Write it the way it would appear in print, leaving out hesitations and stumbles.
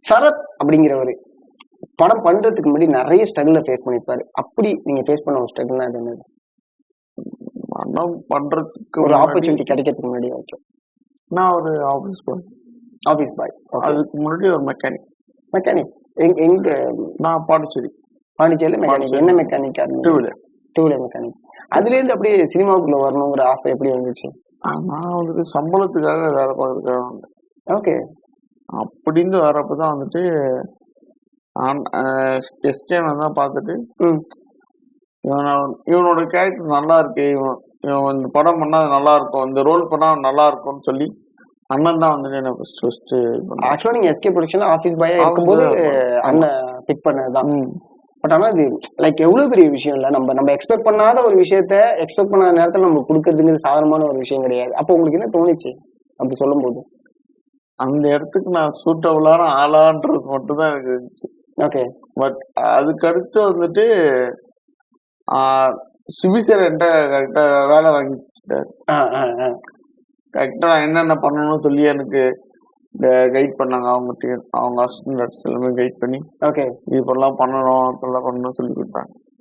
சரத் அப்படிங்கிறவரு படம் பண்றதுக்கு முன்னாடி நிறைய ஸ்ட்ரகிள் ஃபேஸ் பண்ணிருப்பாரு. அப்படி நீங்க ஃபேஸ் பண்ண ஒரு ஸ்ட்ரகிள்னா அது என்னது? படம் பண்றதுக்கு ஒரு முன்னாடி ஆப்பர்ச்சுனிட்டி கிடைக்கிறதுக்கு முன்னாடி. ஓகே, நான் ஒரு ஆபீஸ் பாய். Office boy. அதுக்கு முன்னாடி ஒரு மெக்கானிக். மெக்கானிக் எங்க? நான் பாண்டிச்சேரி. பாண்டிச்சேரியில மெக்கானிக். என்ன mechanic? Two wheeler. Two wheeler mechanic. அதுல இருந்து அப்படியே சினிமாவுக்குள்ள வரணுங்கிற ஆசை எப்படி வந்துச்சு? நான் வந்துட்டு சம்பளத்துக்காக வேலை பார்க்கறதுக்காக வந்தேன். ஓகே. அப்படின்னு வரப்பதான் வந்துட்டு எஸ்கேன் தான் பார்த்துட்டு இவனோட கேரக்டர் நல்லா இருக்கு, இவன் இந்த படம் பண்ணா அது நல்லா இருக்கும், இந்த ரோல் பண்ணா நல்லா இருக்கும்னு சொல்லி அண்ணன் தான் வந்துட்டு என்ன ஃபர்ஸ்ட். ஆக்சுவலா நீங்க எஸ்கே ப்ரொடக்ஷன்ல ஆபீஸ் பாயா இருக்கும்போது அண்ணன் பிக் பண்ணதுதான். பட் ஆனா இது லைக் எவ்வளவு பெரிய விஷயம் இல்ல. நம்ம எக்ஸ்பெக்ட் பண்ணாத ஒரு விஷயத்த எக்ஸ்பெக்ட் பண்ணாத நேரத்துல நம்ம கொடுக்கறதுங்கிறது சாதாரணமான ஒரு விஷயம் கிடையாது. அப்போ உங்களுக்கு என்ன தோணுச்சு அப்படி சொல்லும் போது? அந்த இடத்துக்கு நான் சூட்டபிளான ஆளான்றது மட்டும் தான் எனக்கு இருந்துச்சு. ஓகே. பட் அதுக்கு அடுத்து வந்துட்டு சுபிசர் என்கிட்ட கரெக்டா வேலை வாங்கிட்டாரு. கரெக்டா நான் என்னென்ன பண்ணணும்னு சொல்லி எனக்கு கைட் பண்ணாங்க. அவங்க அசிஸ்டன்ட் எல்லாமே கைட் பண்ணி ஓகே இப்பெல்லாம் பண்ணணும் அப்பெல்லாம் பண்ணணும்னு சொல்லி கொடுத்தாங்க.